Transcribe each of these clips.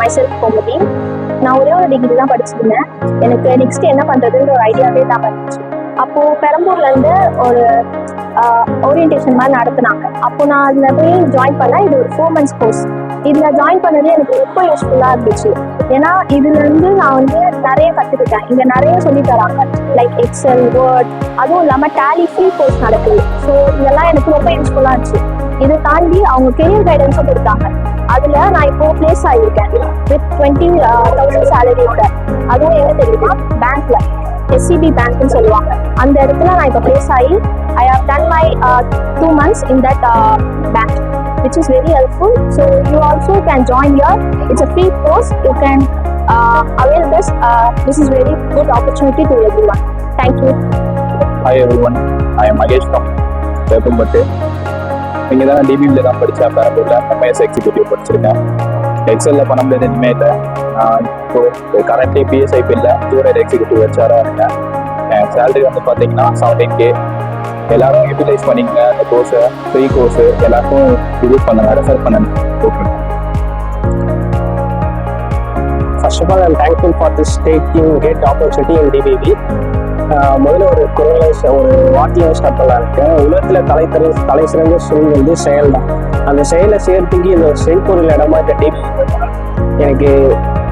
Myself Gomathi. நான் ஒரே ஒரு டிகிரி தான் படிச்சிருந்தேன். எனக்கு நெக்ஸ்ட் என்ன பண்ணுறதுன்ற ஒரு ஐடியாவே தான் வந்துச்சு. அப்போது பெரம்பூர்லேருந்து ஒரு ஓரியன்டேஷன் மாதிரி நடத்துனாங்க. அப்போ நான் அதில் போய் ஜாயின் பண்ணேன். இது ஒரு 4 months கோர்ஸ். இதில் ஜாயின் பண்ணது எனக்கு ரொம்ப யூஸ்ஃபுல்லாக இருந்துச்சு. ஏன்னா இதுலேருந்து நான் வந்து நிறைய கற்றுக்கிட்டேன். இங்கே நிறைய சொல்லித் தராங்க, லைக் எக்ஸல், வேர்ட், அதுவும் இல்லாமல் டேலி ஃப்ரீ கோர்ஸ் நடக்குது. ஸோ இதெல்லாம் எனக்கு ரொம்ப யூஸ்ஃபுல்லாக இருந்துச்சு. இதை தாண்டி அவங்க கெரியர் கைடன்ஸும் கொடுத்தாங்க. அதில் நான் இப்போ பிளேஸ் ஆகியிருக்கேன் வித் 20,000 சேலரியோட. அதுவும் என்ன தெரியுமா, பேங்க்ல SCB பேங்க்னு சொல்லுவாங்க. அந்த இடத்துல நான் இப்போ பிளேஸ் ஆகி I have done my 2 months in that bank, which is very helpful. So you also can join here. It's a free course. You can avail this. This is very good opportunity to everyone. Thank you. Hi everyone. I am Magesh from Peppumbatti. இங்கே தான் டிபிபியில் தான் படித்தேன். பெரம்பூரில் MS executive படிச்சிருக்கேன். எக்ஸலில் பண்ண முடியாது இனிமே இல்லை. நான் இப்போ கரண்ட்லி PSIPயில் ஜூனியர் எக்ஸிக்யூட்டிவ் HRஆ இருக்கேன். என் சேலரி வந்து பார்த்தீங்கன்னா 17K. எல்லாரும் யூட்டிலைஸ் பண்ணிங்க அந்த கோர்ஸை, ஃப்ரீ கோர்ஸு எல்லாருக்கும் யூஸ் பண்ணுங்க, ரெஃபர் பண்ணுங்க. First of all, I am thankful for this taking great opportunity in DBB. முதல்ல ஒரு வாக்கியம் ஸ்டார்ட் பண்ணலாம் இருக்கேன். உலகத்தில் தலை சிறந்த சொல் வந்து செயல் தான். அந்த செயலை செய்யறதுக்கு இந்த செய்பொருள் இடமா இந்த டிபிபி எனக்கு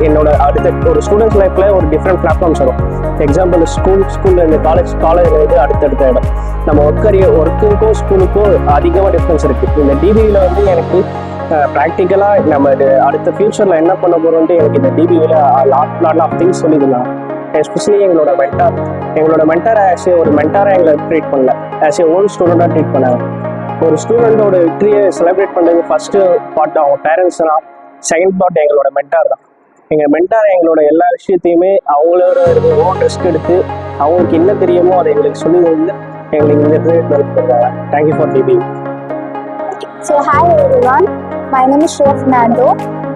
என்னோட அடுத்த ஒரு ஸ்டூடெண்ட்ஸ் லைஃப்ல ஒரு டிஃப்ரெண்ட் பிளாட்ஃபார்ம்ஸ் வரும். எக்ஸாம்பிள் ஸ்கூல்ல இருந்து காலேஜ்ல இருந்து அடுத்தடுத்த இடம். நம்ம ஒர்க்குக்கும் ஸ்கூலுக்கும் அதிகமாக டிஃப்ரென்ஸ் இருக்கு. இந்த டிபிபியில் வந்து எனக்கு ப்ராக்டிக்கலாக நம்ம அடுத்த ஃபியூச்சரில் என்ன பண்ண போகிறோன்ட்டு எனக்கு இந்த டிபிபியில் லாட் ஆஃப் திங்ஸ் சொல்லியிருந்தாங்க. எஸ்பெஷலி எங்களோட மென்டாரை ஆஸ் ஒரு மென்டாராக எங்களை ட்ரீட் பண்ணல, ஆஸ் ஏ ஓன் ஸ்டூடெண்டாக ட்ரீட் பண்ணாங்க. ஒரு ஸ்டூடெண்டோட வெற்றியை செலிப்ரேட் பண்ணுறது ஃபர்ஸ்ட் பார்ட் அவங்க பேரண்ட்ஸ் தான். செகண்ட் பார்ட் எங்களோட மென்டார் தான். எங்கள் மென்டார் எங்களோட எல்லா விஷயத்தையுமே அவங்களோட ஓன் ரிஸ்க் எடுத்து அவங்களுக்கு என்ன தெரியுமோ அதை எங்களுக்கு சொல்லி வந்து எங்களுக்கு இந்த இடத்துல ஹெல்ப் பண்ணுறாங்க. Thank you for DP. So hi everyone, my name is ஷோஃப் நாண்டோ.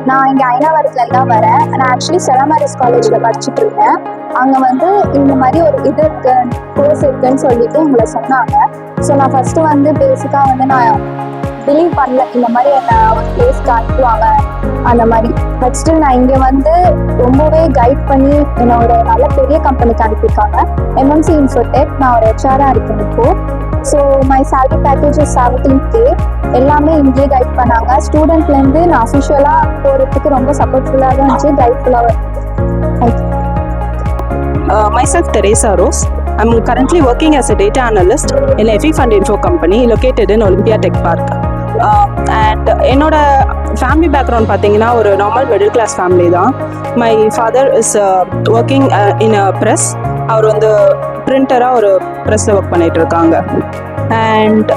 நான் இங்கே ஐநாவரத்தில் தான் வரேன். நான் ஆக்சுவலி செயின்ட் மேரிஸ் காலேஜில் படிச்சுட்டு இருக்கேன். அங்கே வந்து இந்த மாதிரி ஒரு இது இருக்கு, கோர்ஸ் இருக்குன்னு சொல்லிட்டு எங்களை சொன்னாங்க. ஸோ நான் ஃபஸ்ட்டு வந்து பேசிக்காக வந்து நான் பிலீவ் பண்ணல, இந்த மாதிரி என்னை ஒரு பிளேஸ்க்கு அனுப்புவாங்க அந்த மாதிரி. பட் ஸ்டில் நான் இங்கே வந்து ரொம்பவே கைட் பண்ணி என்னை ஒரு நல்ல பெரிய கம்பெனிக்கு அனுப்பியிருக்காங்க, MNC Infotech. நான் ஒரு HRஆ இருக்கேன் இப்போ. So my salary package 17K. எல்லாமே இங்கேயே கைட் பண்ணாங்க. ஸ்டூடெண்ட்லேருந்து நான் அஃபிஷியலாக போகிறதுக்கு ரொம்ப சப்போர்ட்ஃபுல்லாக தான் இருந்துச்சு, கைட்ஃபுல்லாக. Myself Teresa Rose. I'm currently working as a data analyst in FE Fund Info company located in Olympia Tech Park. And என்னோட ஃபேமிலி பேக்ரவுண்ட் பார்த்தீங்கன்னா ஒரு நார்மல் மிடில் கிளாஸ் ஃபேமிலி தான். My father is working in a press. அவர் வந்து பிரிண்டராக ஒரு ப்ரெஸ்ஸில் work பண்ணிகிட்டு இருக்காங்க. அண்ட்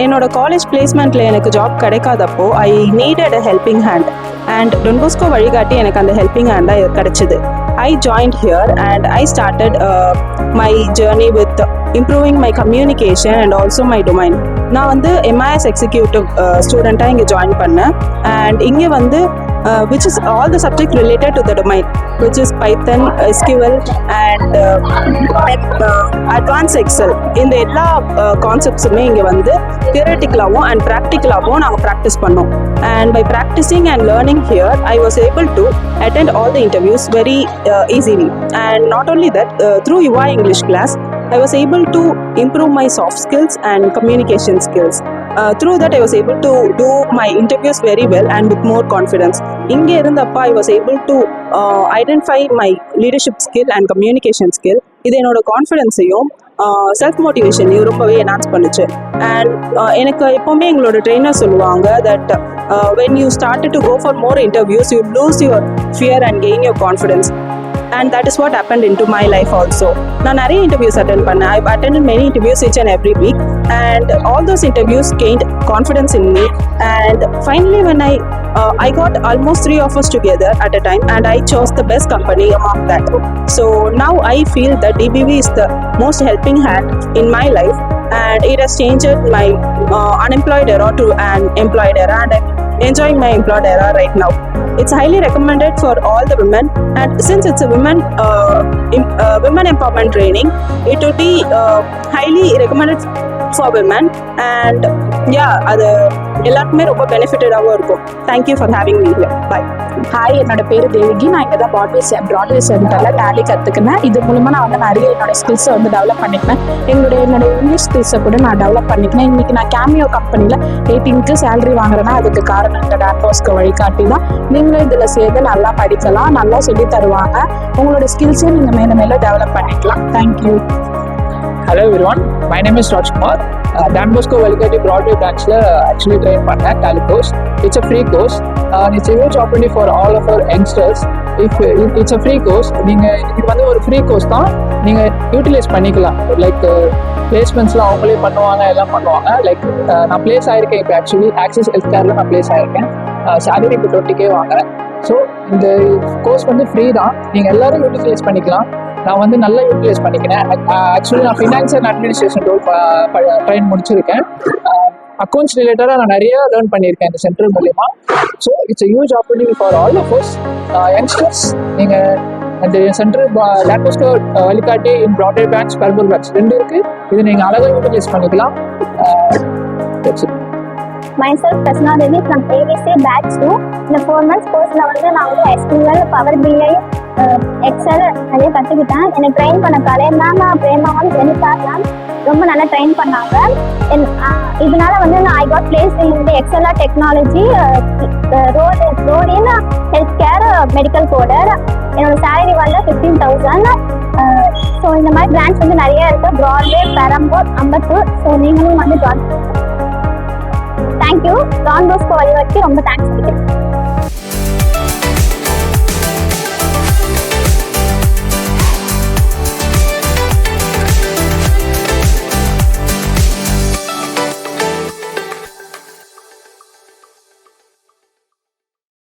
என்னோட காலேஜ் பிளேஸ்மெண்ட்டில் எனக்கு ஜாப் கிடைக்காதப்போ I needed a helping hand. And Don Bosco வழிகாட்டி எனக்கு அந்த ஹெல்பிங் ஹேண்டாக கிடைச்சிது. I joined here and I started my journey with improving my communication and also my domain. நான் வந்து MIS executive student-ஆக இங்கே ஜாயின் பண்ணேன். அண்ட் இங்கே வந்து which is all the subject related to the domain, which is Python, SQL and advanced Excel. இந்த எல்லா கான்செப்ட்ஸுமே இங்கே வந்து தியரட்டிக்கலாகவும் அண்ட் ப்ராக்டிக்கலாகவும் நாங்கள் ப்ராக்டிஸ் பண்ணோம். And by practicing and learning here, I was able to attend all the interviews very easily. And not only that, through UI English class, I was able to improve my soft skills and communication skills. Through that, I was able to do my interviews very well and with more confidence. இங்கே இருந்தப்போ I was able to identify my leadership skill and communication skill. இது என்னோட கான்ஃபிடென்ஸையும் self மோட்டிவேஷனையும் ரொம்பவே enhance பண்ணுச்சு. And எனக்கு எப்போவுமே எங்களோட trainer சொல்லுவாங்க that when you started to go for more interviews, you lose your fear and gain your confidence. And that is what happened into my life also. நான் நிறைய interviews attend பண்ணேன். I've attended many interviews each and every week. And all those interviews gained confidence in me. And finally when I got almost 3 offers together at a time and I chose the best company among that. So now I feel that DBB is the most helping hand in my life. And it has changed my unemployed era to an employed era. And I'm enjoying my employed era right now. It's highly recommended for all the women, and since it's a women empowerment training, it will be highly recommended for women. And yeah, அது எல்லாருக்குமே ரொம்ப பெனிஃபிட்டடாகவும் இருக்கும். Thank you for having me here. Bye. Hi, என்னோட பேர் தேவிகி. நான் இங்கே தான் Broadway சென்டரில் டேலி கற்றுக்கினேன். இது மூலமாக நான் வந்து நிறைய என்னோட ஸ்கில்ஸை வந்து டெவலப் பண்ணிக்கினேன். என்னோட இங்கிலீஷ் ஸ்கில்ஸை கூட நான் டெவலப் பண்ணிக்கினேன். இன்றைக்கி நான் கேமியோ கம்பெனியில் 18க்கு சேலரி வாங்குறேன்னா அதுக்கு காரணம் இந்த டான் பாஸ்கோ வழிகாட்டி தான். நீங்களும் இதில் சேர்ந்து நல்லா படிக்கலாம், நல்லா சொல்லி தருவாங்க. உங்களோட ஸ்கில்ஸையும் நீங்கள் மேலும் மேலும் டெவலப் பண்ணிக்கலாம். Thank you. Hello everyone, my name is Rajkumar. Don Bosco Vazhikatti Broadway பிரான்ச்சில் ஆக்சுவலி ட்ரெயின் பண்ணேன் tally course. It's a free course. It's huge opportunity for all of our youngsters. It's a free course. நீங்கள் இது வந்து ஒரு ஃப்ரீ கோர்ஸ் தான், நீங்கள் utilise பண்ணிக்கலாம். Like பிளேஸ்மெண்ட்ஸ்லாம் அவங்களே பண்ணுவாங்க, எல்லாம் பண்ணுவாங்க. லைக் நான் பிளேஸ் ஆகிருக்கேன் இப்போ. ஆக்சுவலி ஆக்சிஸ் ஹெல்த் கேரில் நான் பிளேஸ் ஆகிருக்கேன். சேலரி இப்போ 20K வாங்குறேன். ஸோ இந்த கோர்ஸ் வந்து ஃப்ரீ தான், நீங்கள் எல்லோரும் யூட்டிலைஸ் பண்ணிக்கலாம். நான் வந்து நல்லா யூட்டிலைஸ் பண்ணிக்கிறேன். ஆக்சுவலி நான் finance and administration role train முடிச்சிருக்கேன். அக்கௌண்ட்ஸ் ரிலேட்டடாக நான் நிறைய லேர்ன் பண்ணியிருக்கேன் இந்த சென்டர் மூலிமா. So it's a huge opportunity for all of us youngsters. நீங்கள் அந்த centre Don Bosco Vazhikatti in Broadway branch, Perambur branch 2 இருக்குது. இது நீங்கள் அழகாக யூட்டிலைஸ் பண்ணிக்கலாம். myself Prasna Devi from ABC batch 2. இந்த 4 months கோர்ஸ்ல வந்து நான் வந்து SQL, Power BI, Excel நிறைய கற்றுக்கிட்டேன். எனக்கு ட்ரெயின் பண்ண கலைஞர் பிரேமாவும் ஜெனிதாலாம் ரொம்ப நல்லா ட்ரெயின் பண்ணாங்க. இதனால வந்து நான் ஐ காட் பிளேஸ் இந்த எக்ஸலா டெக்னாலஜி ரோடின் ஹெல்த் கேர் மெடிக்கல் கோடர். என்னோட சேலரி வந்து 15,000. ஸோ இந்த மாதிரி பிரான்ச் வந்து நிறைய இருக்குது. ப்ராட்வே, பெரம்பூர், அம்பத்தூர். ஸோ நீங்களும் வந்து ஜாயின். தேங்க்யூ. டான் பாஸ்கோ வழிகாட்டி ரொம்ப தேங்க்ஸ்.